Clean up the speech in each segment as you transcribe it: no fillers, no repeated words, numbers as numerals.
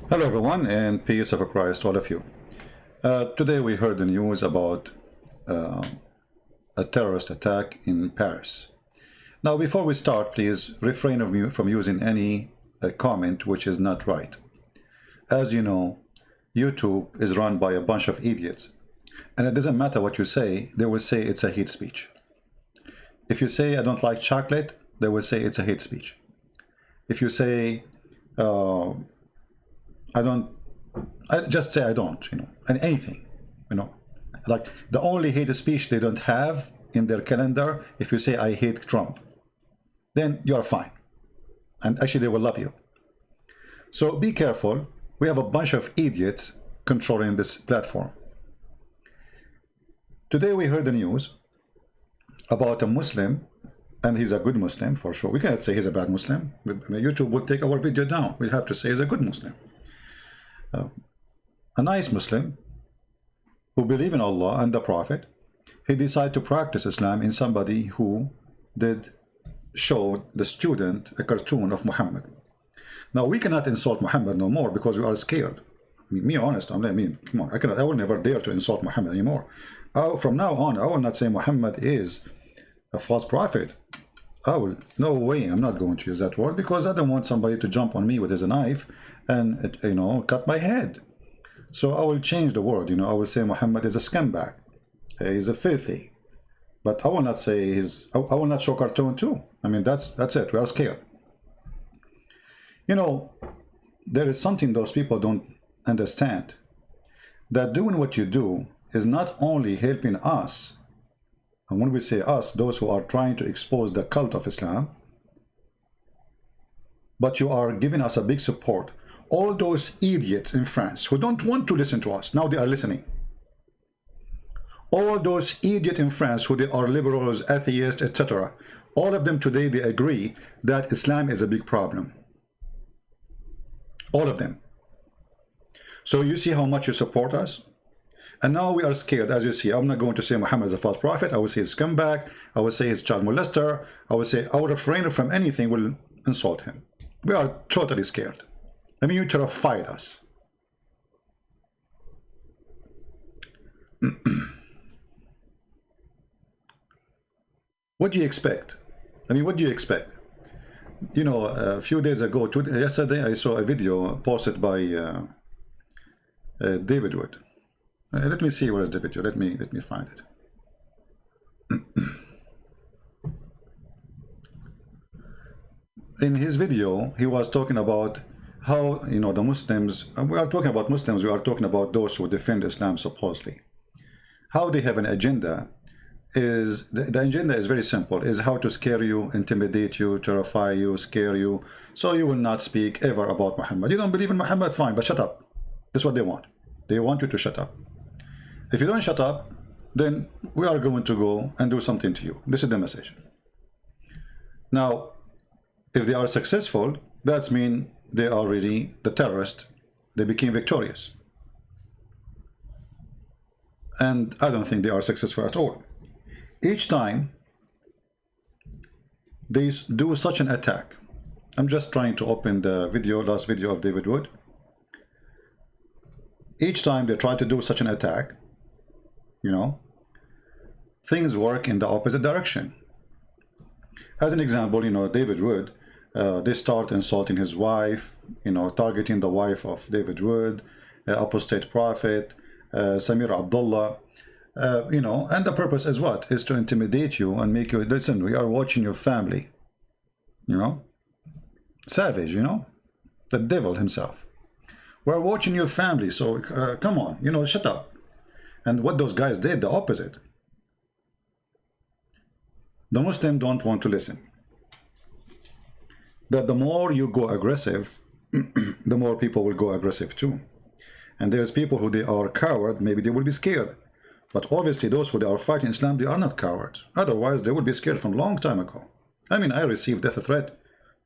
Hello everyone, and peace of Christ to all of you. Today we heard the news about a terrorist attack in Paris. Now before we start, please refrain from using any comment which is not right. As you know, YouTube is run by a bunch of idiots, and it doesn't matter what you say, they will say it's a hate speech. If you say I don't like chocolate, they will say it's a hate speech. If you say I just say I don't, and anything, like the only hate speech they don't have in their calendar, if you say I hate Trump, then you're fine. And actually they will love you. So be careful. We have a bunch of idiots controlling this platform. Today we heard the news about a Muslim, and he's a good Muslim for sure. We cannot say he's a bad Muslim. YouTube will take our video down. We have to say he's a good Muslim. A nice Muslim who believe in Allah and the Prophet. He decided to practice Islam in somebody who did show the student a cartoon of Muhammad. Now we cannot insult Muhammad no more because we are scared. Me honest, come on, I will never dare to insult Muhammad anymore. From now on, I will not say Muhammad is a false prophet. No way, I'm not going to use that word because I don't want somebody to jump on me with his knife and cut my head. So I will change the word. I will say Muhammad is a scumbag. He's a filthy. But I will not say I will not show cartoon too. That's it. We are scared. There is something those people don't understand. That doing what you do is not only helping us. And when we say us, those who are trying to expose the cult of Islam, but you are giving us a big support. All those idiots in France who don't want to listen to us, now they are listening. All those idiots in France who they are liberals, atheists, etc. All of them today, they agree that Islam is a big problem. All of them. So you see how much you support us? And now we are scared, as you see. I'm not going to say Muhammad is a false prophet. I will say he's scumbag. I will say he's child molester. I will say I will refrain from anything will insult him. We are totally scared. You terrified us. What do you expect? What do you expect? A few days ago, yesterday, I saw a video posted by David Wood. Let me see where is the video. Let me find it. In his video, he was talking about how the Muslims. We are talking about Muslims. We are talking about those who defend Islam supposedly. How they have an agenda is the agenda is very simple. Is how to scare you, intimidate you, terrify you, scare you, so you will not speak ever about Muhammad. You don't believe in Muhammad, fine, but shut up. That's what they want. They want you to shut up. If you don't shut up, then we are going to go and do something to you. This is the message. Now, if they are successful, that means they are really the terrorists. They became victorious. And I don't think they are successful at all. Each time they do such an attack, I'm just trying to open the last video of David Wood. Each time they try to do such an attack, things work in the opposite direction. As an example, David Wood, they start insulting his wife, targeting the wife of David Wood, apostate prophet, Samir Abdullah, and the purpose is what? Is to intimidate you and make you, listen, we are watching your family, savage, the devil himself. We're watching your family, so come on, shut up. And what those guys did, the opposite. The Muslims don't want to listen. That the more you go aggressive, the more people will go aggressive too. And there's people who they are coward, maybe they will be scared. But obviously those who they are fighting Islam, they are not cowards. Otherwise they would be scared from a long time ago. I receive death threat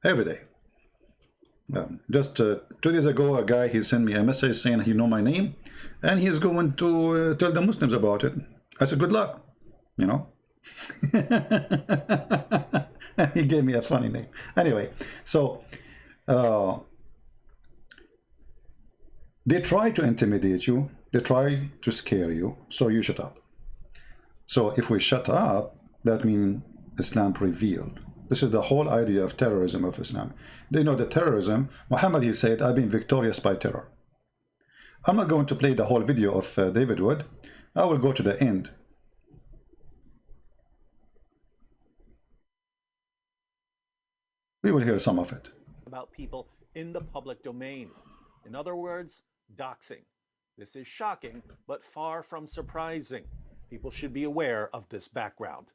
every day. Just 2 days ago, a guy, he sent me a message saying he know my name and he's going to tell the Muslims about it. I said, good luck, He gave me a funny name. Anyway, so They try to intimidate you. They try to scare you. So you shut up. So if we shut up, that means Islam prevailed. This is the whole idea of terrorism of Islam. They know that terrorism, Muhammad, he said, I've been victorious by terror. I'm not going to play the whole video of David Wood. I will go to the end. We will hear some of it. About people in the public domain. In other words, doxing. This is shocking, but far from surprising. People should be aware of this background.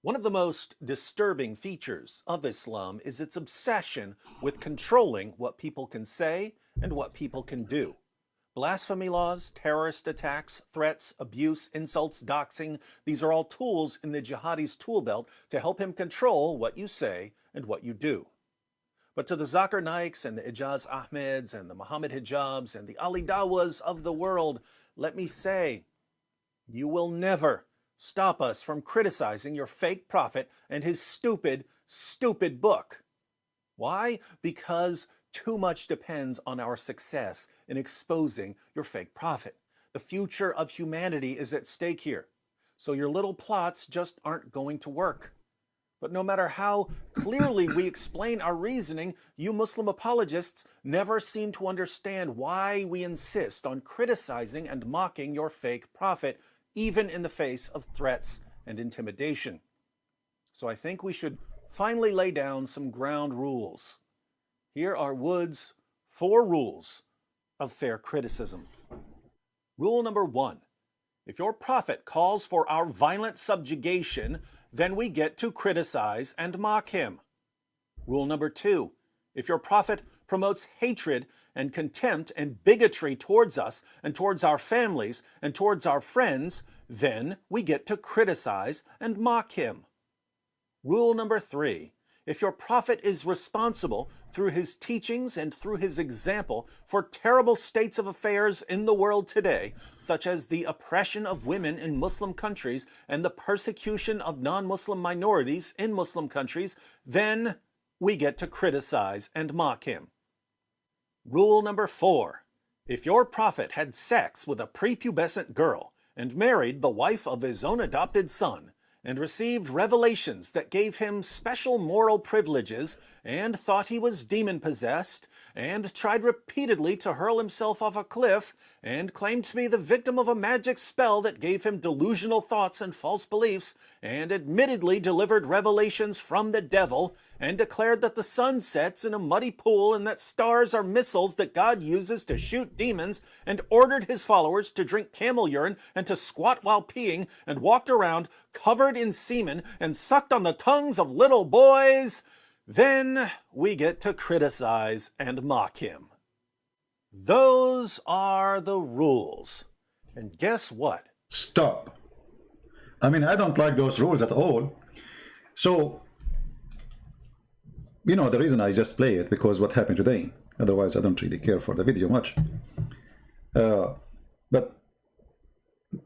One of the most disturbing features of Islam is its obsession with controlling what people can say and what people can do. Blasphemy laws, terrorist attacks, threats, abuse, insults, doxing, these are all tools in the jihadi's tool belt to help him control what you say and what you do. But to the Zakir Naiks and the Ijaz Ahmeds and the Muhammad Hijabs and the Ali Dawas of the world, let me say, you will never stop us from criticizing your fake prophet and his stupid, stupid book. Why? Because too much depends on our success in exposing your fake prophet. The future of humanity is at stake here. So your little plots just aren't going to work. But no matter how clearly we explain our reasoning, you Muslim apologists never seem to understand why we insist on criticizing and mocking your fake prophet, even in the face of threats and intimidation. So I think we should finally lay down some ground rules. Here are Wood's 4 rules of fair criticism. Rule number 1. If your prophet calls for our violent subjugation, then we get to criticize and mock him. Rule number 2. If your prophet promotes hatred and contempt and bigotry towards us and towards our families and towards our friends, then we get to criticize and mock him. Rule number 3. If your prophet is responsible through his teachings and through his example for terrible states of affairs in the world today, such as the oppression of women in Muslim countries and the persecution of non-Muslim minorities in Muslim countries, then we get to criticize and mock him. Rule number 4. If your prophet had sex with a prepubescent girl and married the wife of his own adopted son, and received revelations that gave him special moral privileges, and thought he was demon-possessed, and tried repeatedly to hurl himself off a cliff, and claimed to be the victim of a magic spell that gave him delusional thoughts and false beliefs, and admittedly delivered revelations from the devil, and declared that the sun sets in a muddy pool and that stars are missiles that God uses to shoot demons, and ordered his followers to drink camel urine and to squat while peeing, and walked around covered in semen and sucked on the tongues of little boys, then we get to criticize and mock him. Those are the rules. And guess what? Stop. I mean, I don't like those rules at all. So, you know, the reason I just play it because what happened today. Otherwise, I don't really care for the video much. But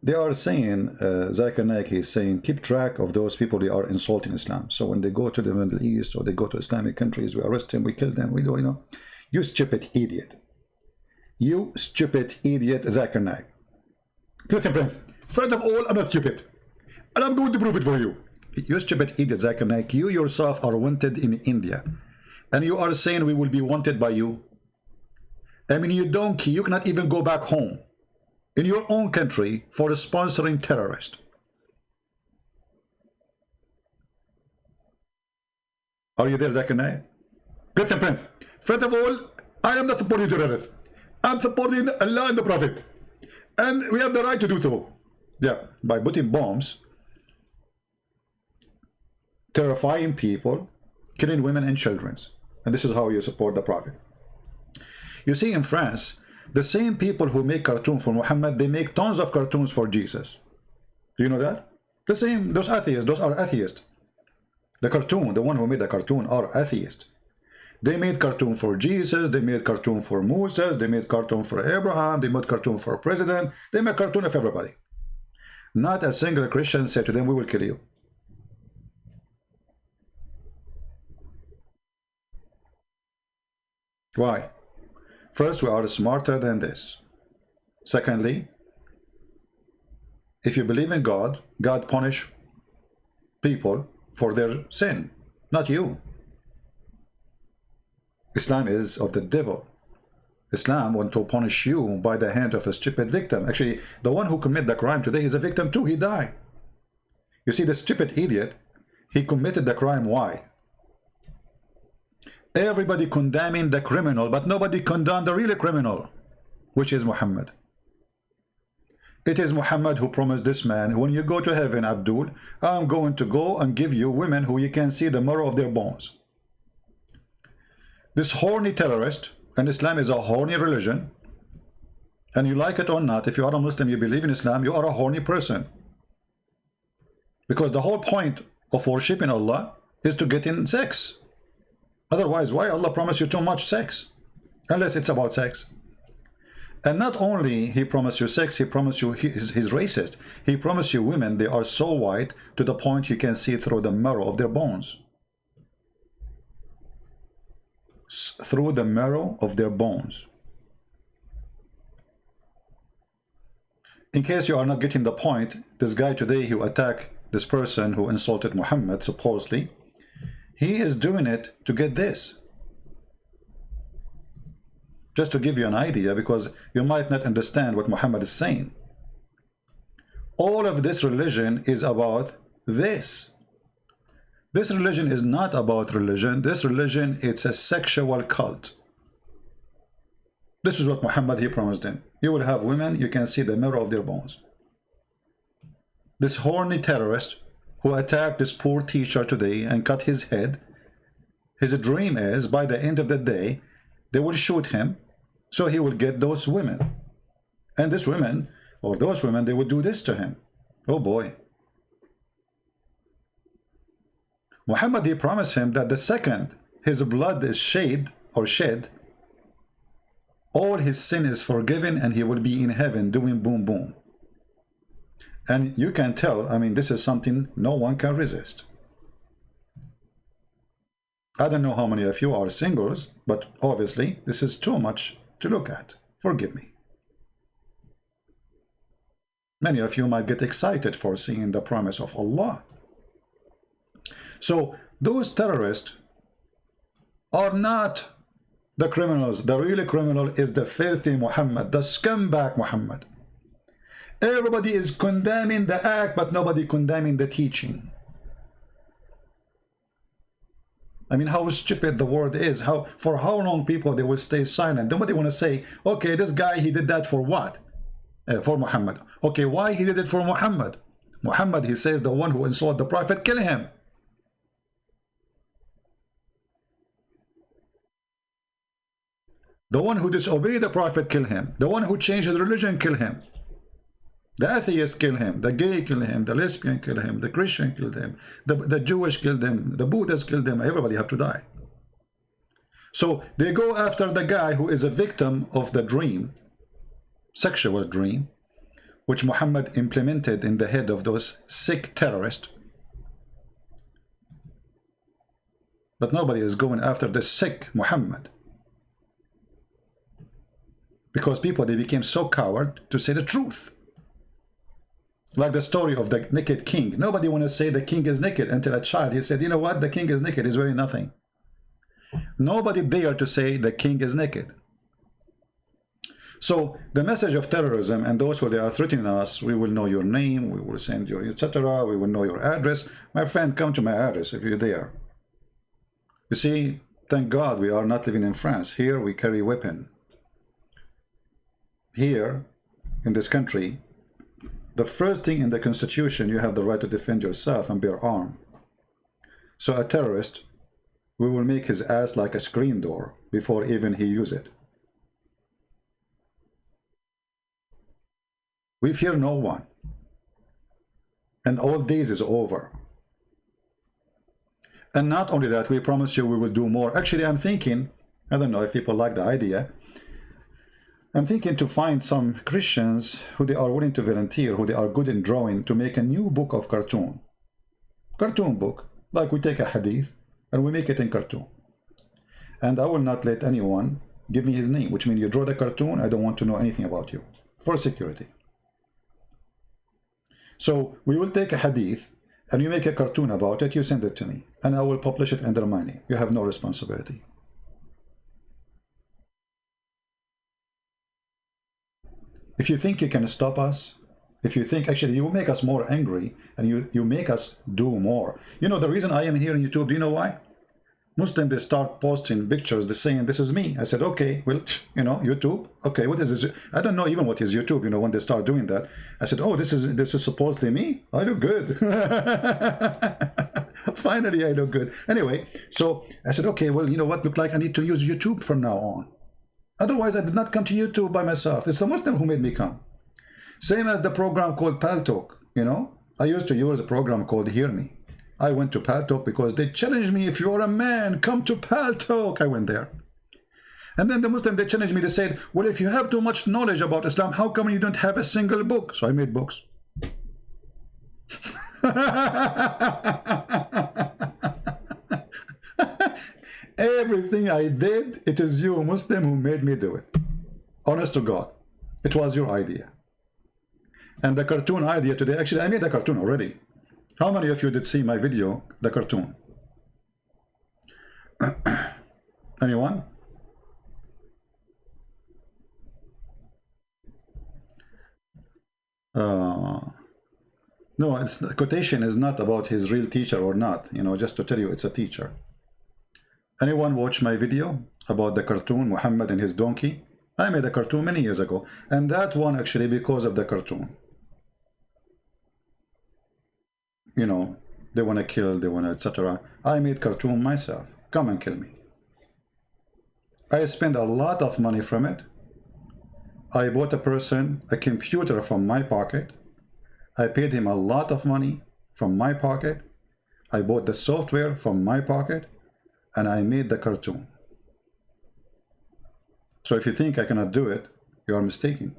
they are saying, Zakir Naik is saying, keep track of those people they are insulting Islam. So when they go to the Middle East or they go to Islamic countries, we arrest them, we kill them, we do, you know. You stupid idiot. You stupid idiot, Zakir Naik. Listen, first of all, I'm not stupid. And I'm going to prove it for you. You stupid idiot, Zakir Naik. You yourself are wanted in India. And you are saying we will be wanted by you. I mean, you donkey, you cannot even go back home in your own country for sponsoring terrorists. Are you there, Zakir Naik? Listen, Prince. First of all, I am not supporting terrorists. I'm supporting Allah and the Prophet. And we have the right to do so. Yeah, by putting bombs, terrifying people, killing women and children. And this is how you support the Prophet. You see, in France, the same people who make cartoons for Muhammad, they make tons of cartoons for Jesus. Do you know that? The same, those atheists, those are atheists. The cartoon, the one who made the cartoon are atheists. They made cartoon for Jesus, they made cartoon for Moses, they made cartoon for Abraham, they made cartoon for president, they make cartoon of everybody. Not a single Christian said to them, we will kill you. Why? First, we are smarter than this. Secondly, if you believe in God, God punish people for their sin, not you. Islam is of the devil. Islam want to punish you by the hand of a stupid victim. Actually, the one who committed the crime today is a victim too. He died. You see, the stupid idiot, he committed the crime. Why? Everybody condemning the criminal, but nobody condemned the real criminal, which is Muhammad. It is Muhammad who promised this man, when you go to heaven, Abdul, I'm going to go and give you women who you can see the marrow of their bones. This horny terrorist, and Islam is a horny religion, and you like it or not, if you are a Muslim, you believe in Islam, you are a horny person. Because the whole point of worshiping Allah is to get in sex. Otherwise, why Allah promise you too much sex? Unless it's about sex. And not only he promised you sex, he promised you, he's racist. He promised you women, they are so white to the point you can see through the marrow of their bones. Through the marrow of their bones. In case you are not getting the point, this guy today who attacked this person who insulted Muhammad, supposedly, he is doing it to get this. Just to give you an idea, because you might not understand what Muhammad is saying. All of this religion is about this. This religion is not about religion. This religion, it's a sexual cult. This is what Muhammad, he promised them. You will have women, you can see the marrow of their bones. This horny terrorist who attacked this poor teacher today and cut his head, his dream is, by the end of the day, they will shoot him, so he will get those women. And this women, or those women, they will do this to him. Oh boy. Muhammad, he promised him that the second his blood is shed, all his sin is forgiven and he will be in heaven doing boom boom. And you can tell, I mean, this is something no one can resist. I don't know how many of you are singles, but obviously this is too much to look at. Forgive me. Many of you might get excited for seeing the promise of Allah. So those terrorists are not the criminals. The real criminal is the filthy Muhammad, the scumbag Muhammad. Everybody is condemning the act, but nobody condemning the teaching. I mean, how stupid the world is. For how long people they will stay silent? Nobody want to say, okay, this guy, he did that for what? For Muhammad. Okay, why he did it for Muhammad? Muhammad, he says, the one who insulted the Prophet, kill him. The one who disobeyed the Prophet, kill him. The one who changed his religion, kill him. The atheist kill him, the gay kill him, the lesbian kill him, the Christian killed him, the Jewish killed him, the Buddhists killed him. Everybody have to die. So they go after the guy who is a victim of the dream, sexual dream, which Muhammad implemented in the head of those sick terrorists. But nobody is going after the sick Muhammad. Because people, they became so coward to say the truth. Like the story of the naked king. Nobody want to say the king is naked until a child, he said, you know what, the king is naked, he's wearing nothing. Nobody dare to say the king is naked. So the message of terrorism and those who they are threatening us, we will know your name, we will send you, etc. We will know your address. My friend, come to my address if you're there. You see, thank God we are not living in France. Here we carry weapon. Here in this country, the first thing in the Constitution, you have the right to defend yourself and bear arm. So a terrorist, we will make his ass like a screen door before even he use it. We fear no one. And all days is over. And not only that, we promise you we will do more. Actually, I'm thinking, I don't know if people like the idea, I'm thinking to find some Christians who they are willing to volunteer, who they are good in drawing, to make a new book of cartoon book, like we take a hadith and we make it in cartoon. And I will not let anyone give me his name, which means you draw the cartoon, I don't want to know anything about you, for security. So we will take a hadith, and you make a cartoon about it, you send it to me, and I will publish it under my name. You have no responsibility. If you think you can stop us, if you think, actually, you will make us more angry, and you make us do more. You know, the reason I am here on YouTube, do you know why? Muslims, they start posting pictures, they're saying, this is me. I said, okay, well, you know, YouTube, okay, what is this? I don't know even what is YouTube, you know, when they start doing that. I said, oh, this is supposedly me? I look good. Finally, I look good. Anyway, so I said, okay, well, you know what, look like I need to use YouTube from now on. Otherwise, I did not come to YouTube by myself. It's the Muslim who made me come. Same as the program called Paltalk, you know. I used to use a program called Hear Me. I went to Paltalk because they challenged me, if you're a man, come to Paltalk. I went there. And then the Muslim, they challenged me, they said, well, if you have too much knowledge about Islam, how come you don't have a single book? So I made books. Everything I did, it is you, Muslim, who made me do it. Honest to God, it was your idea. And the cartoon idea today, actually, I made a cartoon already. How many of you did see my video, the cartoon? Anyone? No, it's the quotation is not about his real teacher or not, you know, just to tell you it's a teacher. Anyone watch my video about the cartoon, Muhammad and his donkey? I made a cartoon many years ago, and that one actually because of the cartoon. You know, they want to kill, they want to, etc. I made cartoon myself. Come and kill me. I spent a lot of money from it. I bought a person a computer from my pocket. I paid him a lot of money from my pocket. I bought the software from my pocket, and I made the cartoon. So if you think I cannot do it, you are mistaken.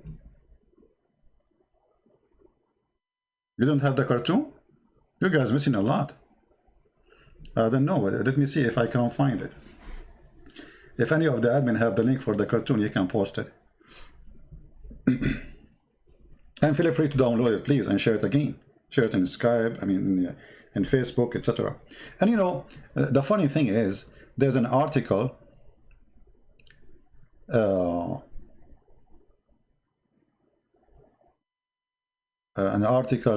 You don't have the cartoon? You guys missing a lot. I don't know. Let me see if I can find it. If any of the admin have the link for the cartoon, you can post it. And feel free to download it, please, and share it again. Share it in Skype, I mean, in Facebook, etc. And you know, the funny thing is, there's an article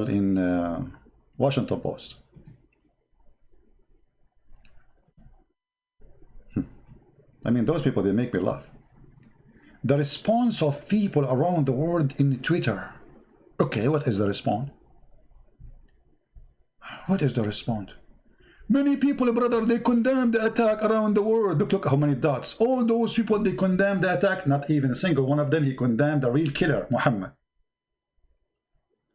in Washington Post. I mean, those people, they make me laugh. The response of people around the world in Twitter. Okay, what is the response? What is the response? Many people, brother, they condemn the attack around the world. Look how many dots. All those people, they condemn the attack. Not even a single one of them, he condemned the real killer, Muhammad.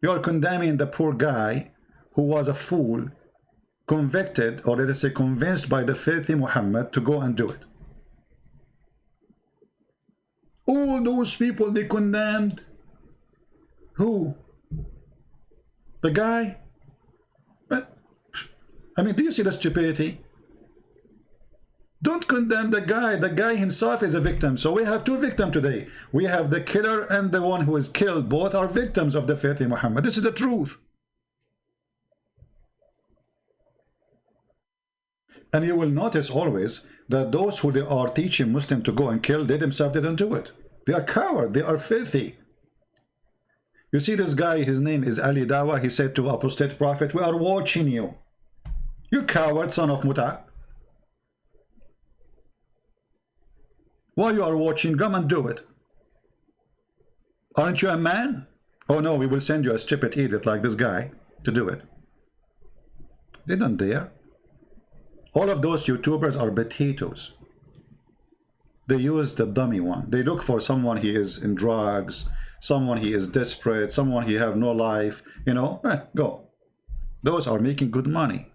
You are condemning the poor guy who was a fool, convicted, or let us say convinced by the filthy Muhammad to go and do it. All those people, they condemned who? The guy? I mean, do you see the stupidity? Don't condemn the guy. The guy himself is a victim. So we have two victims today. We have the killer and the one who is killed. Both are victims of the filthy Muhammad. This is the truth. And you will notice always that those who they are teaching Muslims to go and kill, they themselves didn't do it. They are cowards. They are filthy. You see this guy, his name is Ali Dawa. He said to apostate prophet, we are watching you. You coward, son of Muta. While you are watching, come and do it. Aren't you a man? Oh no, we will send you a stupid idiot like this guy to do it. They don't dare. All of those YouTubers are potatoes. They use the dummy one. They look for someone he is in drugs, someone he is desperate, someone he have no life, you know, go. Those are making good money.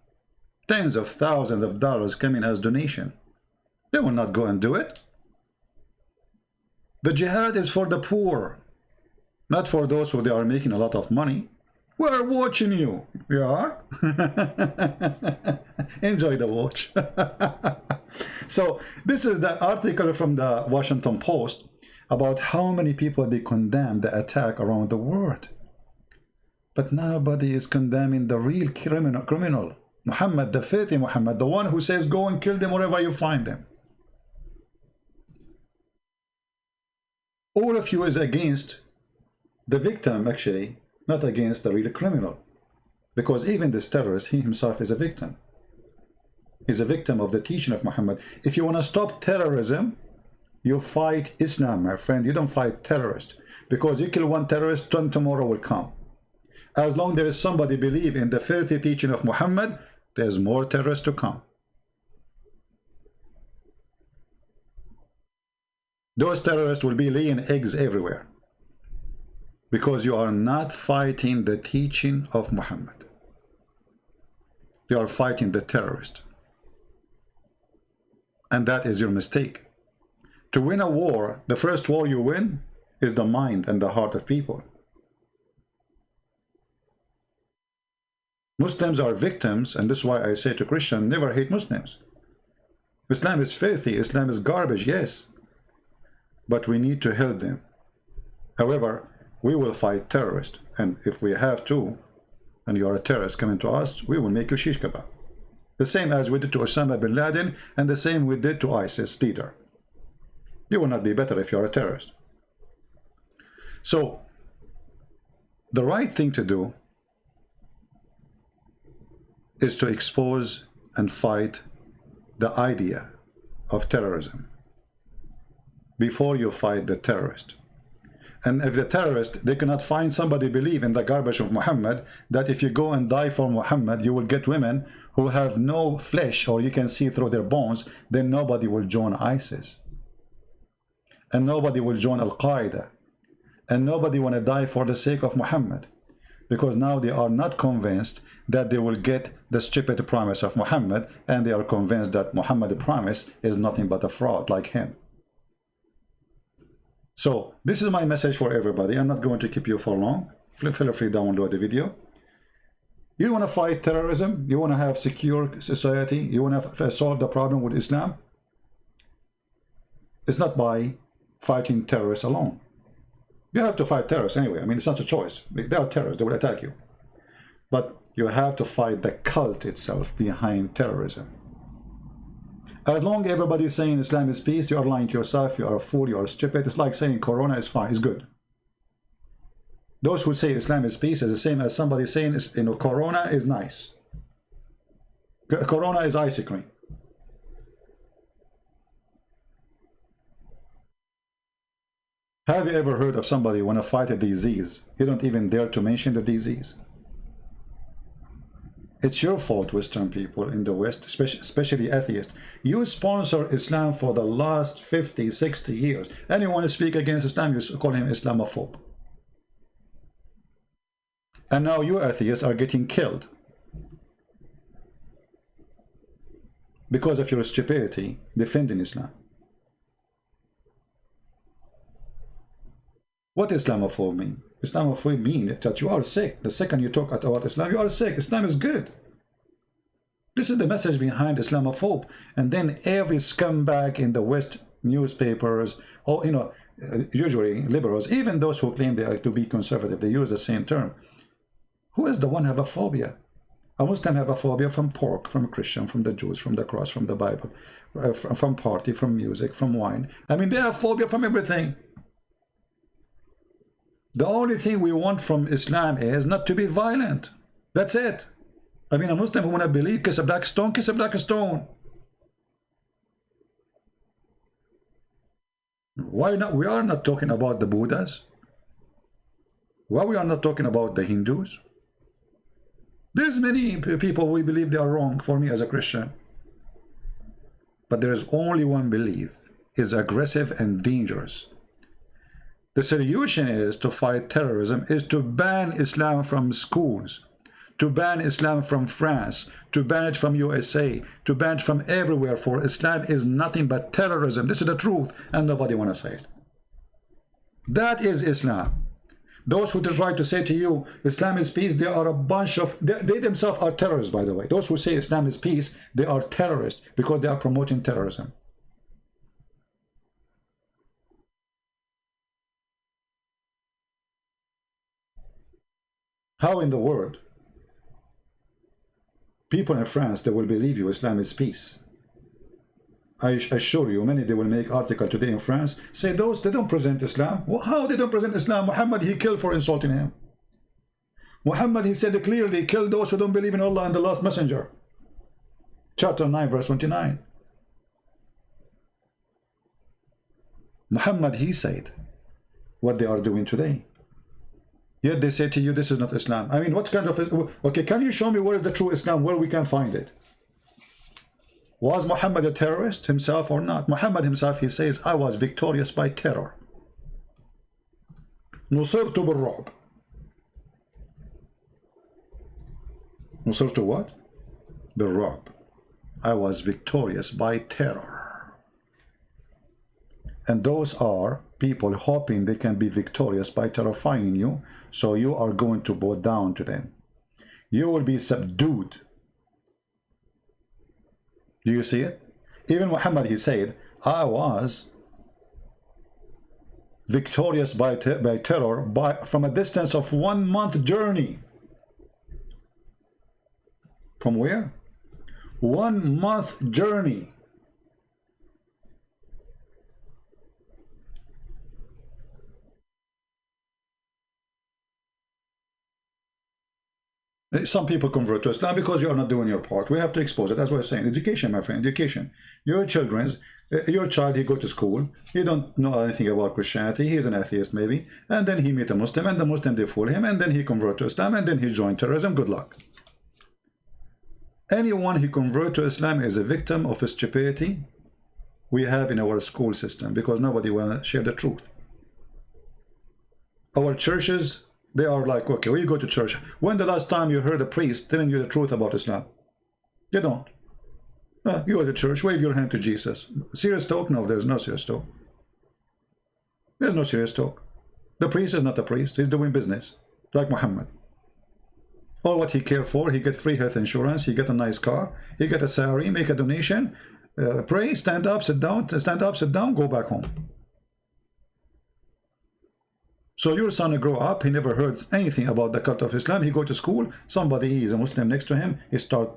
Tens of thousands of dollars coming as donation. They will not go and do it. The jihad is for the poor, not for those who they are making a lot of money. We are watching you. We are. Enjoy the watch. So this is the article from the Washington Post about how many people they condemn the attack around the world. But nobody is condemning the real criminal. Muhammad, the faithful Muhammad, the one who says go and kill them wherever you find them. All of you is against the victim, actually, not against the real criminal. Because even this terrorist, he himself is a victim. He's a victim of the teaching of Muhammad. If you want to stop terrorism, you fight Islam, my friend. You don't fight terrorists. Because you kill one terrorist, 10 tomorrow will come. As long as there is somebody believe in the filthy teaching of Muhammad, there's more terrorists to come. Those terrorists will be laying eggs everywhere. Because you are not fighting the teaching of Muhammad. You are fighting the terrorist. And that is your mistake. To win a war, the first war you win is the mind and the heart of people. Muslims are victims, and this is why I say to Christians, never hate Muslims. Islam is filthy, Islam is garbage, yes. But we need to help them. However, we will fight terrorists, and if we have to, and you are a terrorist coming to us, we will make you shish kebab. The same as we did to Osama bin Laden, and the same we did to ISIS leader. You will not be better if you are a terrorist. So, the right thing to do is to expose and fight the idea of terrorism before you fight the terrorist. And if the terrorist, they cannot find somebody believe in the garbage of Muhammad, that if you go and die for Muhammad, you will get women who have no flesh or you can see through their bones, then nobody will join ISIS. And nobody will join Al-Qaeda. And nobody want to die for the sake of Muhammad. Because now they are not convinced that they will get the stupid promise of Muhammad, and they are convinced that Muhammad's promise is nothing but a fraud like him. So this is my message for everybody. I'm not going to keep you for long. Feel free to download the video. You want to fight terrorism? You want to have secure society? You want to solve the problem with Islam? It's not by fighting terrorists alone. You have to fight terrorists anyway. I mean, it's not a choice. They are terrorists. They will attack you. But you have to fight the cult itself behind terrorism. As long as everybody is saying Islam is peace, you are lying to yourself, you are a fool, you are stupid. It's like saying Corona is fine, is good. Those who say Islam is peace is the same as somebody saying Corona is nice. Corona is ice cream. Have you ever heard of somebody want to fight a disease? You don't even dare to mention the disease. It's your fault, Western people in the West, especially atheists. You sponsor Islam for the last 50, 60 years. Anyone speak against Islam, you call him Islamophobe. And now you atheists are getting killed because of your stupidity defending Islam. What Islamophobe mean? Islamophobe mean that you are sick. The second you talk about Islam, you are sick. Islam is good. This is the message behind Islamophobe. And then every scumbag in the West newspapers, or usually liberals, even those who claim they are to be conservative, they use the same term. Who is the one have a phobia? A Muslim have a phobia from pork, from Christian, from the Jews, from the cross, from the Bible, from party, from music, from wine. I mean, they have phobia from everything. The only thing we want from Islam is not to be violent. That's it. I mean, a Muslim who want to believe, kiss a black stone, kiss a black stone. Why not? We are not talking about the Buddhas. Why we are not talking about the Hindus? There's many people we believe they are wrong for me as a Christian. But there is only one belief, is aggressive and dangerous. The solution is to fight terrorism, is to ban Islam from schools, to ban Islam from France, to ban it from USA, to ban it from everywhere, for Islam is nothing but terrorism. This is the truth, and nobody want to say it. That is Islam. Those who try to say to you Islam is peace, they are a bunch of, they themselves are terrorists, by the way. Those who say Islam is peace, they are terrorists because they are promoting terrorism. How in the world people in France, they will believe you Islam is peace? I assure you, many, they will make article today in France, say those, they don't present Islam. Well, how they don't present Islam? Muhammad, he killed for insulting him. Muhammad, he said clearly, kill those who don't believe in Allah and the last messenger. Chapter 9, verse 29. Muhammad, he said what they are doing today. Yet they say to you, this is not Islam. I mean, what kind of... Okay, can you show me where is the true Islam, where we can find it? Was Muhammad a terrorist himself or not? Muhammad himself, he says, I was victorious by terror. نصرت بالرعب. نصرت what? بالرعب. I was victorious by terror. And those are people hoping they can be victorious by terrifying you, so you are going to bow down to them. You will be subdued. Do you see it? Even Muhammad, he said, I was victorious by terror from a distance of 1 month journey. From where? 1 month journey. Some people convert to Islam because you are not doing your part. We have to expose it. That's what I'm saying. Education, my friend, education. Your child, he go to school. He don't know anything about Christianity. He is an atheist maybe. And then he meet a Muslim, and the Muslim, they fool him. And then he convert to Islam, and then he join terrorism. Good luck. Anyone who convert to Islam is a victim of stupidity we have in our school system, because nobody will share the truth. Our churches, they are like, okay, when you go to church, when the last time you heard a priest telling you the truth about Islam? They don't. You go to church, wave your hand to Jesus. Serious talk? No, there's no serious talk. There's no serious talk. The priest is not a priest. He's doing business, like Muhammad. All what he cared for, he get free health insurance, he get a nice car, he get a salary, make a donation, pray, stand up, sit down, go back home. So your son grow up, he never heard anything about the cult of Islam. He go to school, somebody is a Muslim next to him, he start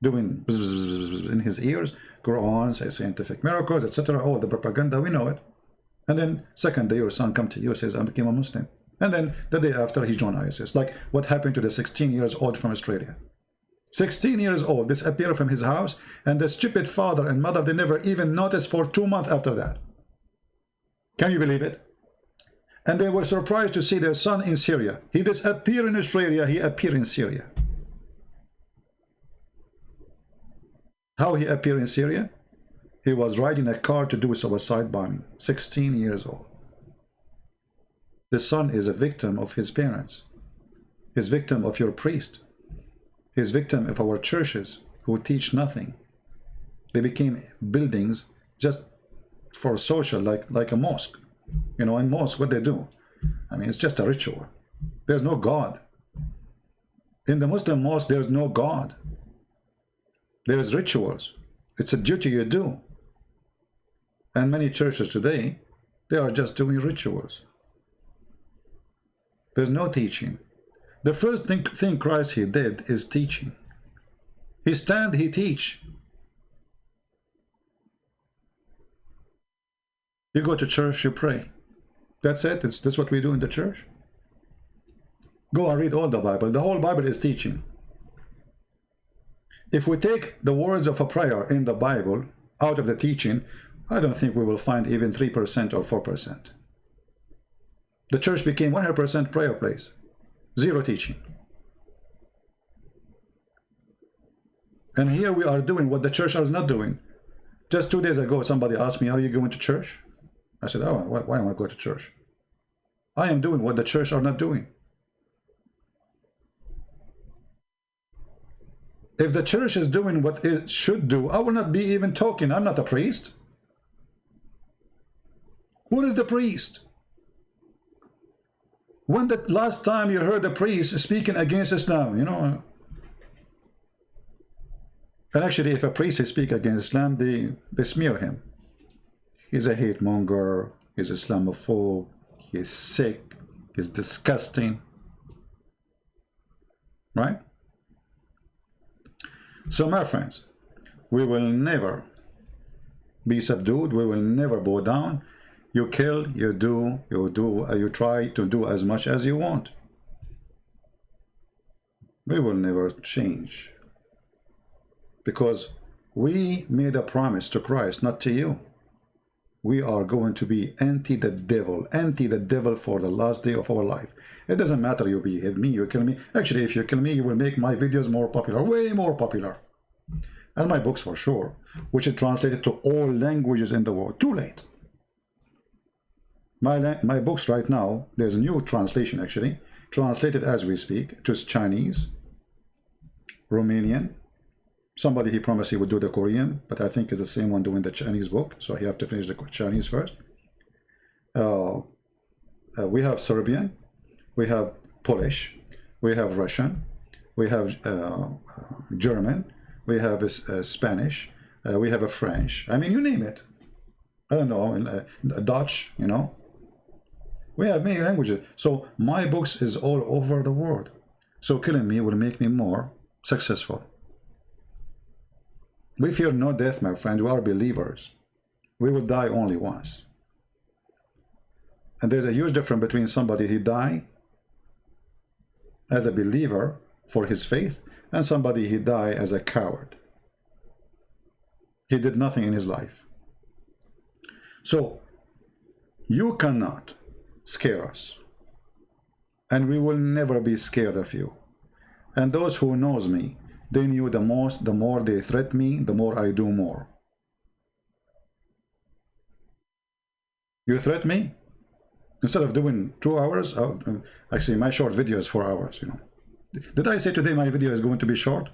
doing in his ears, Quran, say scientific miracles, etc. All the propaganda, we know it. And then second day your son come to you and says, I became a Muslim. And then the day after he joined ISIS. Like what happened to the 16 years old from Australia. 16 years old, disappeared from his house, and the stupid father and mother, they never even noticed for 2 months after that. Can you believe it? And they were surprised to see their son in Syria. He disappeared in Australia, he appeared in Syria. How he appeared in Syria? He was riding a car to do a suicide bombing. 16 years old. The son is a victim of his parents. He's victim of your priest. He's victim of our churches who teach nothing. They became buildings just for social, like a mosque. You know, in mosque, what they do? I mean, it's just a ritual. There's no God. In the Muslim mosque, there's no God. There's rituals. It's a duty you do. And many churches today, they are just doing rituals. There's no teaching. The first thing Christ he did is teaching. He stand, he teach. You go to church, you pray. That's it. That's what we do in the church. Go and read all the Bible. The whole Bible is teaching. If we take the words of a prayer in the Bible out of the teaching, I don't think we will find even 3% or 4%. The church became 100% prayer place. Zero teaching. And here we are doing what the church is not doing. Just 2 days ago, somebody asked me, are you going to church? I said, oh, why am I going to church? I am doing what the church are not doing. If the church is doing what it should do, I will not be even talking. I'm not a priest. Who is the priest? When the last time you heard a priest speaking against Islam, you know? And actually, if a priest is speaking against Islam, they smear him. He's a hate monger, he's Islamophobe, he's sick, he's disgusting. Right? So my friends, we will never be subdued, we will never bow down. You kill, you try to do as much as you want. We will never change. Because we made a promise to Christ, not to you. We are going to be anti the devil for the last day of our life. It doesn't matter, you behead me, you kill me. Actually, if you kill me, you will make my videos more popular, way more popular. And my books for sure, which is translated to all languages in the world. Too late. My books right now, there's a new translation actually, translated as we speak, to Chinese, Romanian. Somebody, he promised he would do the Korean, but I think it's the same one doing the Chinese book, so he have to finish the Chinese first. We have Serbian, we have Polish, we have Russian, we have German, we have Spanish, we have a French. I mean, you name it. I don't know, Dutch, you know. We have many languages. So my books is all over the world. So killing me will make me more successful. We fear no death, my friend. We are believers. We will die only once. And there's a huge difference between somebody who died as a believer for his faith and somebody who died as a coward. He did nothing in his life. So you cannot scare us. And we will never be scared of you. And those who knows me, they knew the more they threaten me, the more I do more. You threat me? Instead of doing 2 hours, actually my short video is 4 hours, you know. Did I say today my video is going to be short?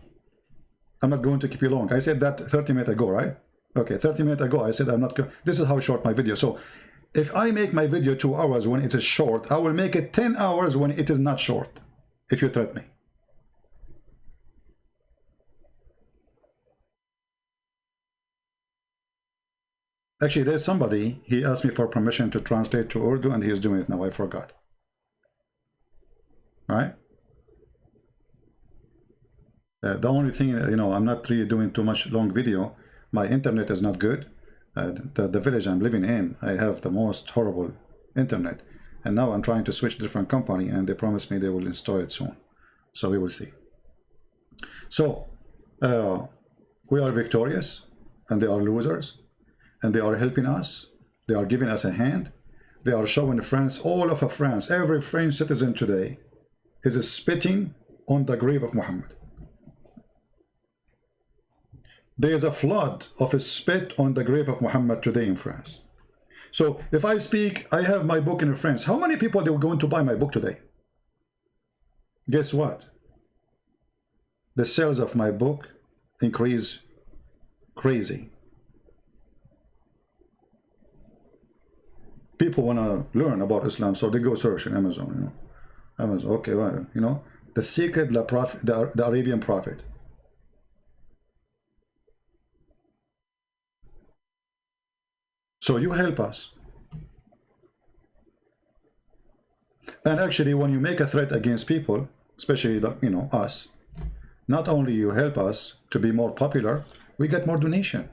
I'm not going to keep you long. I said that 30 minutes ago, right? Okay, 30 minutes ago I said I'm not going. This is how short my video. So if I make my video 2 hours when it is short, I will make it 10 hours when it is not short, if you threat me. Actually, there's somebody, he asked me for permission to translate to Urdu, and he is doing it now. I forgot. Right? The only thing, you know, I'm not really doing too much long video. My internet is not good. The village I'm living in, I have the most horrible internet. And now I'm trying to switch to a different company, and they promised me they will install it soon. So we will see. So, we are victorious, and they are losers. And they are helping us. They are giving us a hand. They are showing France, all of France, every French citizen today is spitting on the grave of Muhammad. There is a flood of spit on the grave of Muhammad today in France. So if I speak, I have my book in France. How many people are going to buy my book today? Guess what? The sales of my book increase crazy. People want to learn about Islam, so they go search on Amazon, you know. Amazon, okay, well, you know, the secret, the Arabian prophet. So you help us. And actually, when you make a threat against people, especially, you know, us, not only you help us to be more popular, we get more donation.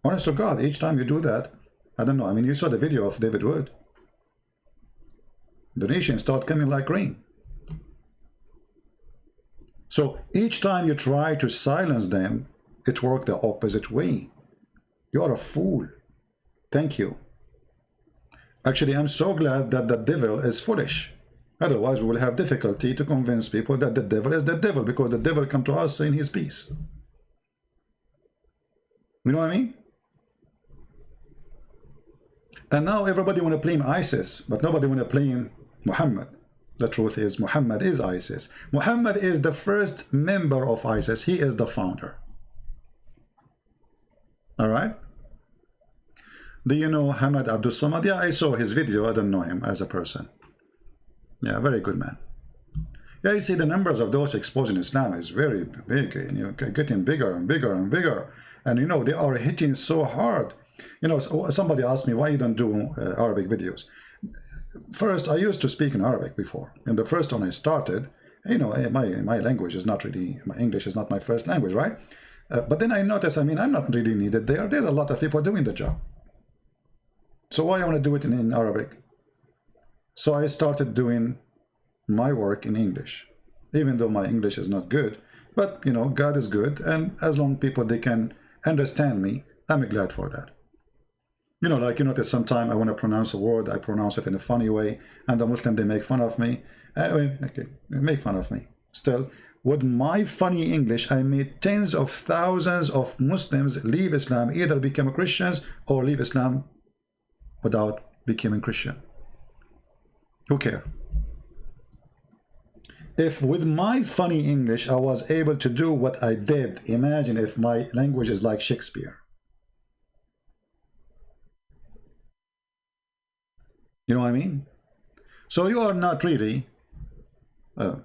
Honest to God, each time you do that, I don't know, I mean, you saw the video of David Wood. Donations start coming like rain. So each time you try to silence them, it worked the opposite way. You are a fool. Thank you. Actually, I'm so glad that the devil is foolish. Otherwise, we will have difficulty to convince people that the devil is the devil, because the devil come to us saying his peace. You know what I mean? And now everybody want to blame ISIS, but nobody want to blame Muhammad. The truth is, Muhammad is ISIS. Muhammad is the first member of ISIS. He is the founder. All right? Do you know Hamad Abdul Samad? Yeah, I saw his video. I don't know him as a person. Yeah, very good man. Yeah, you see the numbers of those exposing Islam is very big, and you know, getting bigger and bigger and bigger. And you know, they are hitting so hard. You know, somebody asked me why you don't do Arabic videos. First, I used to speak in Arabic before. And the first one I started, you know, my language is not really, my English is not my first language, right? But then I noticed, I mean, I'm not really needed there. There's a lot of people doing the job. So why I want to do it in Arabic? So I started doing my work in English, even though my English is not good. But, you know, God is good. And as long as people, they can understand me, I'm glad for that. You know, like you notice sometimes I want to pronounce a word, I pronounce it in a funny way, and the Muslim, they make fun of me. Anyway, okay, they make fun of me. Still, with my funny English, I made tens of thousands of Muslims leave Islam, either become Christians or leave Islam without becoming Christian. Who cares? If with my funny English I was able to do what I did, imagine if my language is like Shakespeare. You know what I mean? So you are not really, when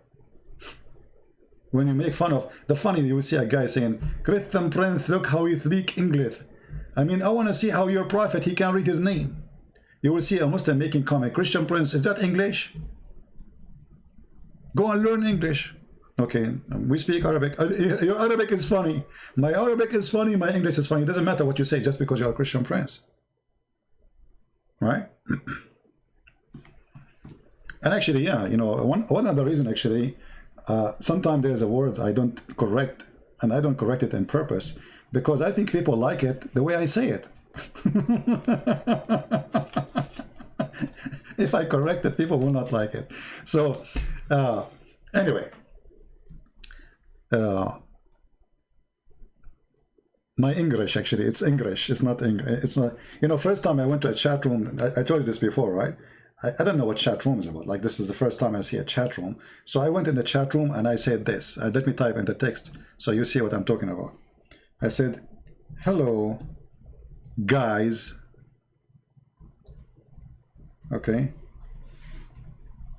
you make fun of, the funny, you will see a guy saying, Christian Prince, look how you speak English. I mean, I want to see how your prophet, he can read his name. You will see a Muslim making comment, Christian Prince, is that English? Go and learn English. Okay, we speak Arabic. Your Arabic is funny. My Arabic is funny, my English is funny. It doesn't matter what you say just because you're a Christian Prince. Right? And actually, yeah, you know, one other reason actually, sometimes there's a word I don't correct, and I don't correct it on purpose, because I think people like it the way I say it. If I correct it, people will not like it. So, anyway, my English, actually, it's English. It's not English. It's not, you know, first time I went to a chat room, I told you this before, right? I don't know what chat room is about. Like, this is the first time I see a chat room. So I went in the chat room and I said this. Let me type in the text so you see what I'm talking about. I said, hello, guys. Okay.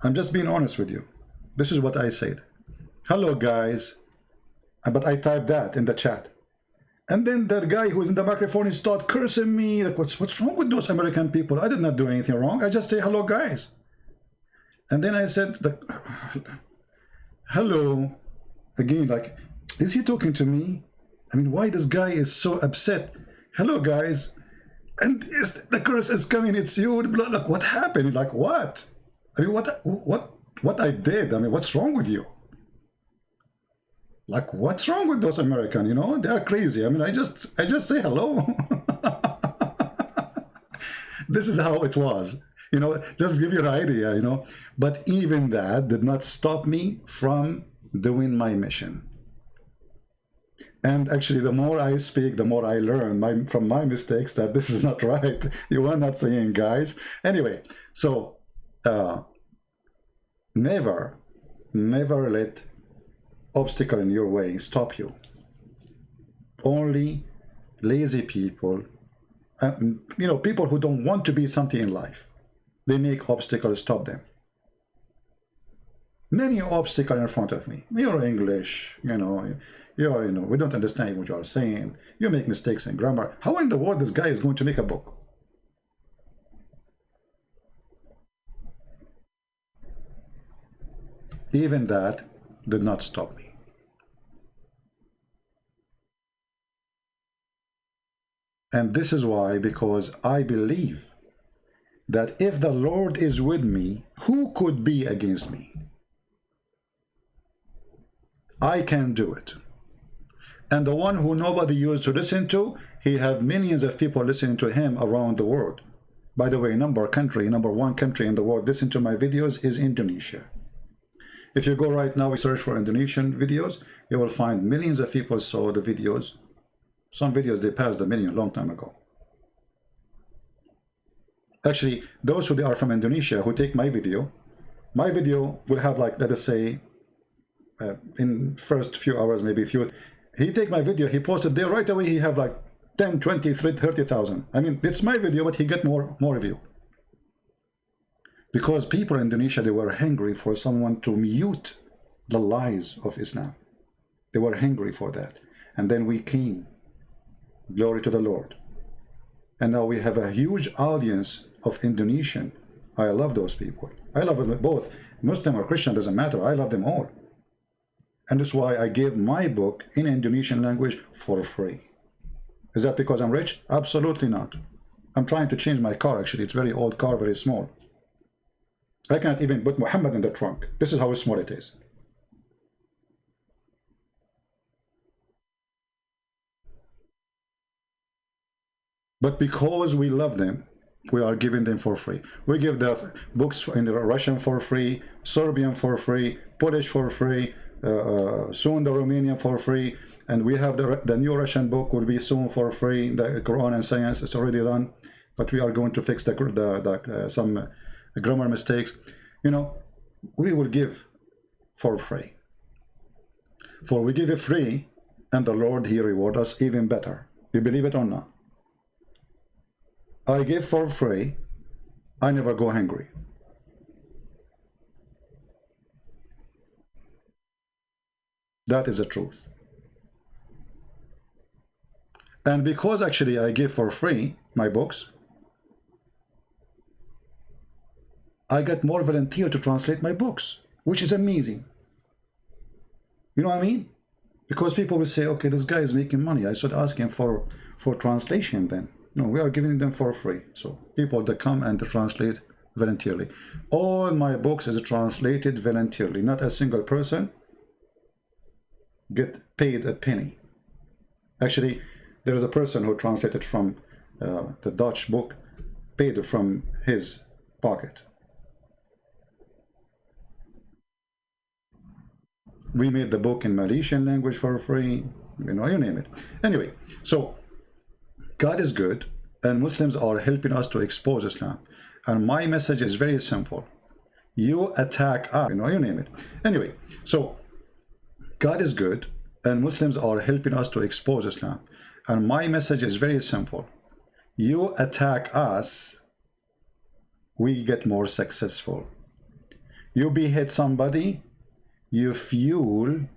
I'm just being honest with you. This is what I said. Hello, guys. But I typed that in the chat. And then that guy who was in the microphone, he started cursing me. Like, what's wrong with those American people? I did not do anything wrong. I just say, hello, guys. And then I said, hello. Again, like, is he talking to me? I mean, why this guy is so upset? Hello, guys. And the curse is coming. It's you. Like, what happened? Like, what? I mean, what I did? I mean, what's wrong with you? Like, what's wrong with those Americans? You know, they are crazy. I mean, I just say hello. This is how it was. You know, just give you an idea, you know. But even that did not stop me from doing my mission. And actually, the more I speak, the more I learn from my mistakes that this is not right. You are not saying, guys. Anyway, so never let obstacle in your way stop you. Only lazy people, you know, people who don't want to be something in life, they make obstacles stop them. Many obstacles in front of me. You're English, you know, we don't understand what you are saying. You make mistakes in grammar. How in the world this guy is going to make a book? Even that did not stop me. And this is why, because I believe that if the Lord is with me, who could be against me? I can do it. And the one who nobody used to listen to, he have millions of people listening to him around the world. By the way, number one country in the world listen to my videos is Indonesia. If you go right now, search for Indonesian videos, you will find millions of people saw the videos. Some videos, they passed a million long time ago. Actually, those who are from Indonesia who take my video will have, like, let us say, in first few hours, maybe he take my video, he posted there right away, he have like 10, 20, 30,000. I mean, it's my video, but he get more review. Because people in Indonesia, they were hungry for someone to mute the lies of Islam. They were hungry for that. And then we came. Glory to the Lord. And now we have a huge audience of Indonesian. I love those people. I love them both. Muslim or Christian, doesn't matter. I love them all. And that's why I gave my book in Indonesian language for free. Is that because I'm rich? Absolutely not. I'm trying to change my car, actually. It's a very old car, very small. I can't even put Muhammad in the trunk. This is how small it is. But because we love them, we are giving them for free. We give the books in Russian for free, Serbian for free, Polish for free, soon the Romanian for free, and we have the new Russian book will be soon for free. The Quran and Science is already done, but we are going to fix some grammar mistakes. You know, we will give for free. For we give it free, and the Lord, He reward us even better. You believe it or not? I give for free. I never go hungry. That is the truth. And because actually I give for free my books, I get more volunteer to translate my books, which is amazing. You know what I mean? Because people will say, okay, this guy is making money. I should ask him for translation then. No, we are giving them for free. So people that come and translate voluntarily. All my books is translated voluntarily. Not a single person get paid a penny. Actually, there is a person who translated from the Dutch book, paid from his pocket. We made the book in Malaysian language for free. You know, you name it. Anyway, so God is good, and Muslims are helping us to expose Islam. And my message is very simple. You attack us, you know, you name it. Anyway, so God is good, and Muslims are helping us to expose Islam. And my message is very simple. You attack us, we get more successful. You behead somebody, you fuel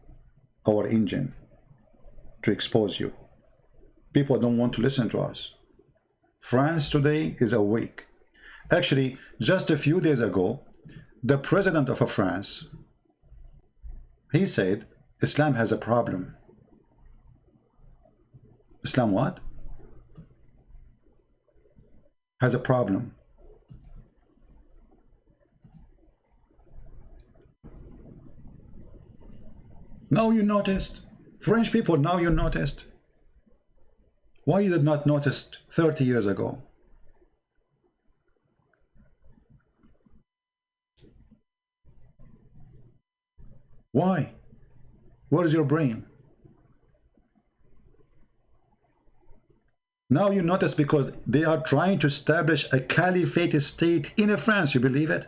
our engine to expose you. People don't want to listen to us. France today is awake. Actually, just a few days ago, the president of France, he said, Islam has a problem. Islam what? Has a problem. Now you noticed. French people, now you noticed. Why you did not notice 30 years ago? Why? Where is your brain? Now you notice because they are trying to establish a caliphate state in France. You believe it?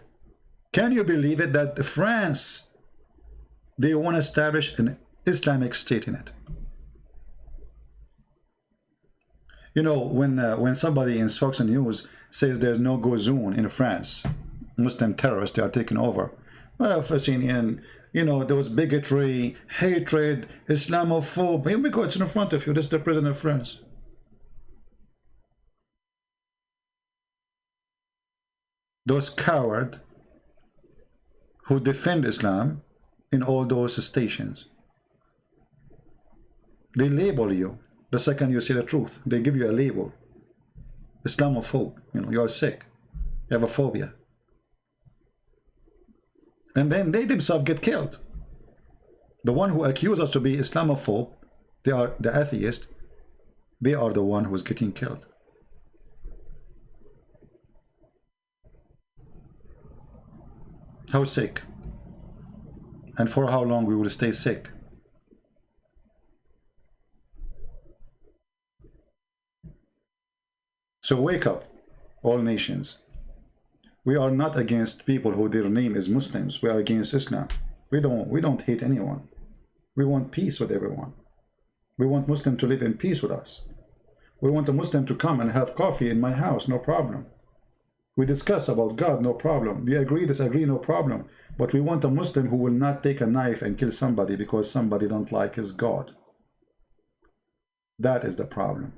Can you believe it that France, they want to establish an Islamic state in it? You know, when somebody in Fox News says there's no go zone in France, Muslim terrorists, they are taking over. Well, Fassinian, you know, there was bigotry, hatred, Islamophobia. Here we go, it's in front of you. This is the president of France. Those cowards who defend Islam in all those stations, they label you. The second you see the truth, they give you a label. Islamophobe, you know, you are sick. You have a phobia. And then they themselves get killed. The one who accuse us to be Islamophobe, they are the atheist, they are the one who is getting killed. How sick? And for how long we will stay sick? So wake up, all nations. We are not against people who their name is Muslims. We are against Islam. We don't hate anyone. We want peace with everyone. We want Muslim to live in peace with us. We want a Muslim to come and have coffee in my house, no problem. We discuss about God, no problem. We agree, disagree, no problem. But we want a Muslim who will not take a knife and kill somebody because somebody don't like his God. That is the problem.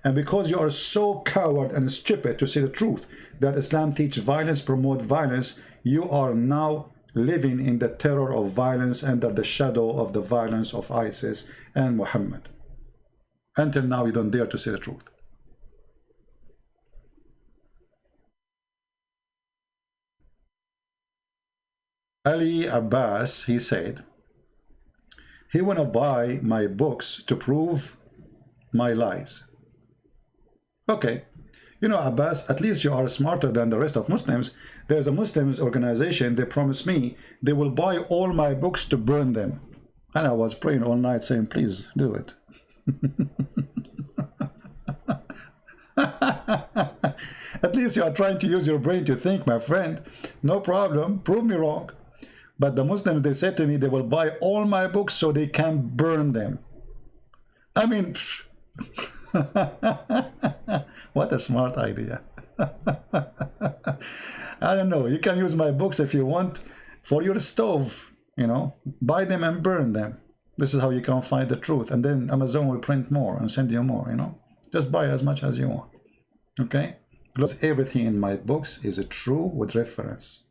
And because you are so coward and stupid to say the truth, that Islam teaches violence, promote violence, you are now living in the terror of violence under the shadow of the violence of ISIS and Muhammad. Until now, you don't dare to say the truth. Ali Abbas, he said, he wanna buy my books to prove my lies. Okay, you know, Abbas, at least you are smarter than the rest of Muslims. There's a Muslims organization, they promised me they will buy all my books to burn them. And I was praying all night saying, please do it. At least you are trying to use your brain to think, my friend. No problem, prove me wrong. But the Muslims, they said to me they will buy all my books so they can burn them. I mean, what a smart idea. I don't know, you can use my books if you want for your stove, you know, buy them and burn them. This is how you can find the truth, and then Amazon will print more and send you more, you know. Just buy as much as you want, okay? Because everything in my books is true with reference.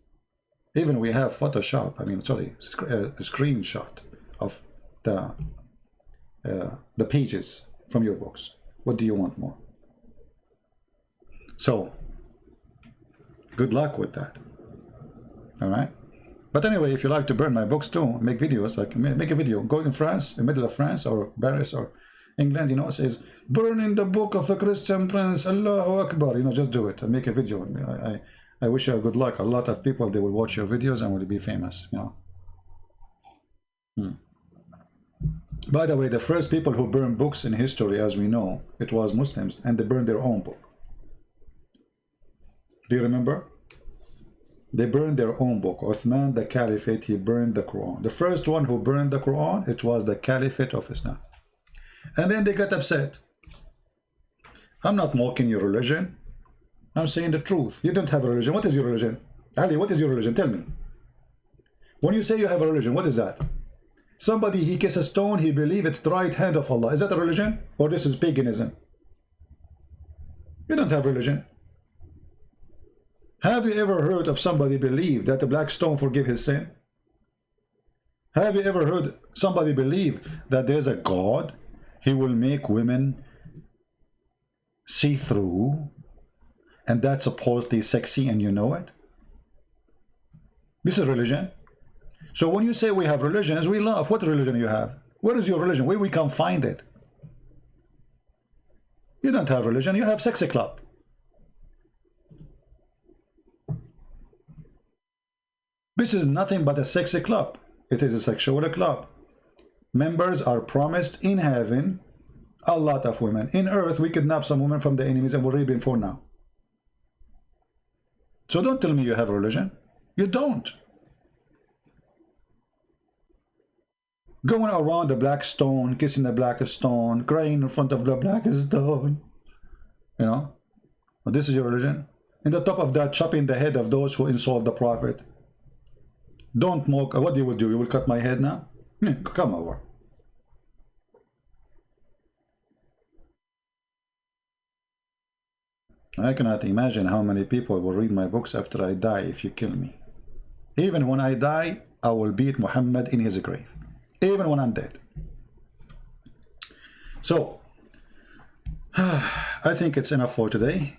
Even we have Photoshop, I mean, sorry, a screenshot of the pages from your books. What do you want more? So, good luck with that. All right? But anyway, if you like to burn my books too, make videos, like make a video, go in France, in the middle of France or Paris or England, you know, it says, burning the book of a Christian prince, Allahu Akbar, you know, just do it and make a video. I wish you good luck. A lot of people, they will watch your videos and will be famous, you know. By the way, the first people who burned books in history, as we know, it was Muslims, and they burned their own book. Do you remember? They burned their own book. Uthman, the Caliphate, he burned the Quran. The first one who burned the Quran, it was the Caliphate of Islam. And then they got upset. I'm not mocking your religion. I'm saying the truth. You don't have a religion. What is your religion? Ali, what is your religion? Tell me. When you say you have a religion, what is that? Somebody, he kisses a stone, he believes it's the right hand of Allah. Is that a religion? Or this is paganism? You don't have religion. Have you ever heard of somebody believe that the black stone forgive his sin? Have you ever heard somebody believe that there's a God? He will make women see through, and that's supposedly sexy and you know it? This is religion. So when you say we have religions, we laugh. What religion you have? Where is your religion? Where we can find it? You don't have religion. You have sexy club. This is nothing but a sexy club. It is a sexual club. Members are promised in heaven a lot of women. In earth, we kidnap some women from the enemies and we'll rape them for now. So don't tell me you have a religion. You don't. Going around the black stone, kissing the black stone, crying in front of the black stone. You know? Well, this is your religion. In the top of that, chopping the head of those who insult the Prophet. Don't mock. What you will do? You will cut my head now? Come over. I cannot imagine how many people will read my books after I die if you kill me. Even when I die, I will beat Muhammad in his grave. Even when I'm dead. So, I think it's enough for today.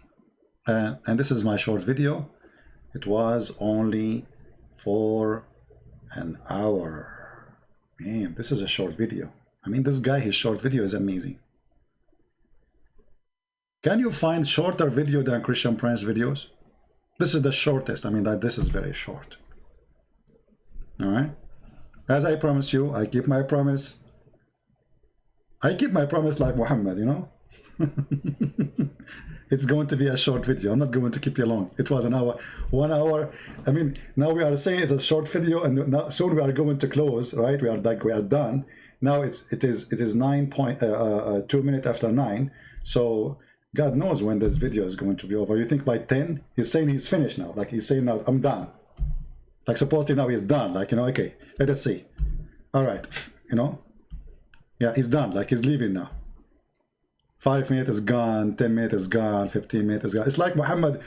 And this is my short video. It was only for an hour. Man, this is a short video. I mean, this guy, his short video is amazing. Can you find shorter video than Christian Prince videos? This is the shortest. I mean, this is very short. All right. As I promise you, I keep my promise. I keep my promise like Muhammad, you know. It's going to be a short video. I'm not going to keep you long. It was an hour, 1 hour. I mean, now we are saying it's a short video, and now, soon we are going to close, right? We are done. Now it is 2 minutes after 9. So God knows when this video is going to be over. You think by 10, he's saying he's finished now. Like he's saying now, I'm done. Like supposedly now he's done. Like, you know, okay, let us see. All right, you know. Yeah, he's done. Like he's leaving now. 5 minutes is gone, 10 minutes is gone, 15 minutes is gone. It's like Muhammad,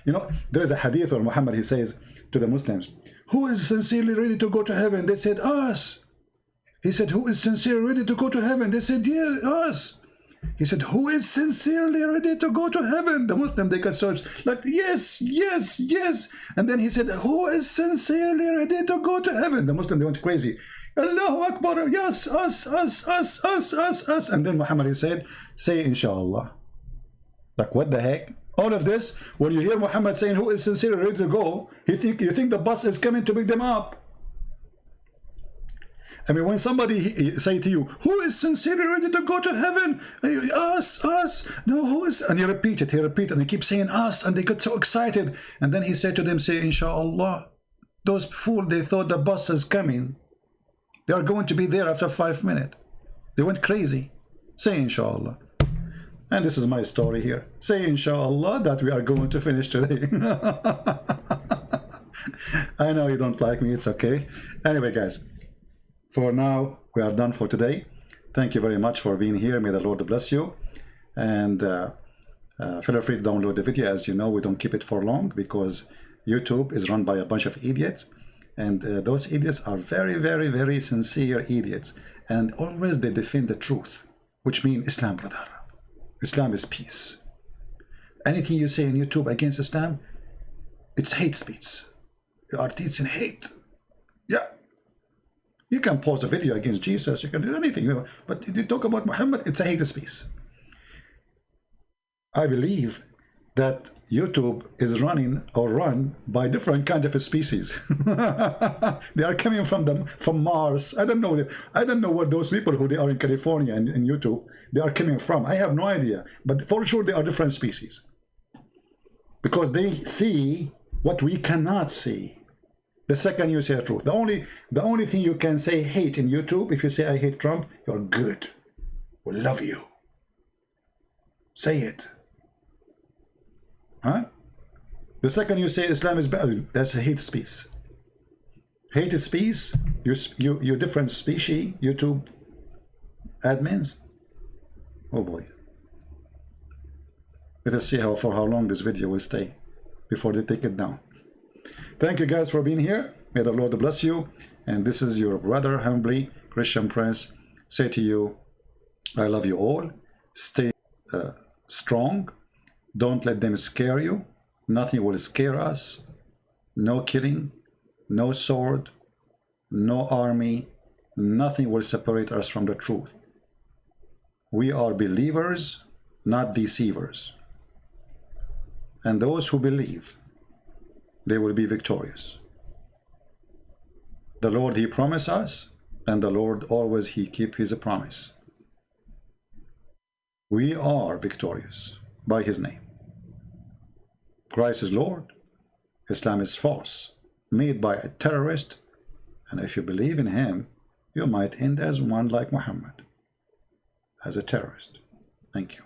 you know, there is a hadith where Muhammad, he says to the Muslims, who is sincerely ready to go to heaven? They said, us. He said, who is sincerely ready to go to heaven? They said, yeah, us. He said, who is sincerely ready to go to heaven? The Muslim, they got so like, yes, yes, yes. And then he said, who is sincerely ready to go to heaven? The Muslim, they went crazy. Allahu Akbar, yes, us. And then Muhammad, he said, say inshallah. Like, what the heck? All of this, when you hear Muhammad saying, who is sincerely ready to go, you think the bus is coming to pick them up. I mean, when somebody say to you, who is sincerely ready to go to heaven? Us. No, who is? And he repeat it, and he keeps saying us, and they got so excited. And then he said to them, say, inshallah. Those fools, they thought the bus is coming. They are going to be there after 5 minutes. They went crazy. Say, inshallah. And this is my story here. Say, inshallah, that we are going to finish today. I know you don't like me, it's okay. Anyway, guys. For now, we are done for today. Thank you very much for being here. May the Lord bless you. And feel free to download the video. As you know, we don't keep it for long because YouTube is run by a bunch of idiots. And those idiots are very, very, very sincere idiots. And always they defend the truth, which means Islam, brother. Islam is peace. Anything you say on YouTube against Islam, it's hate speech. You are teaching hate. Yeah. You can post a video against Jesus, you can do anything, but if you talk about Muhammad, it's a hate speech. I believe that YouTube is run by different kind of species. They are coming from Mars. I don't know where those people who they are in California and in YouTube, they are coming from. I have no idea, but for sure they are different species. Because they see what we cannot see. The second you say the truth, the only thing you can say hate in YouTube, if you say I hate Trump, you're good. We love you. Say it. Huh? The second you say Islam is bad, that's a hate speech. Hate speech, you different species, YouTube admins. Oh boy. Let us see for how long this video will stay before they take it down. Thank you guys for being here. May the Lord bless you. And this is your brother, humbly, Christian Prince. Say to you, I love you all. Stay strong. Don't let them scare you. Nothing will scare us. No killing, no sword, no army. Nothing will separate us from the truth. We are believers, not deceivers. And those who believe, they will be victorious. The Lord, he promised us, and the Lord always, he keep his promise. We are victorious by his name. Christ is Lord. Islam is false, made by a terrorist, and if you believe in him, you might end as one like Muhammad, as a terrorist. Thank you.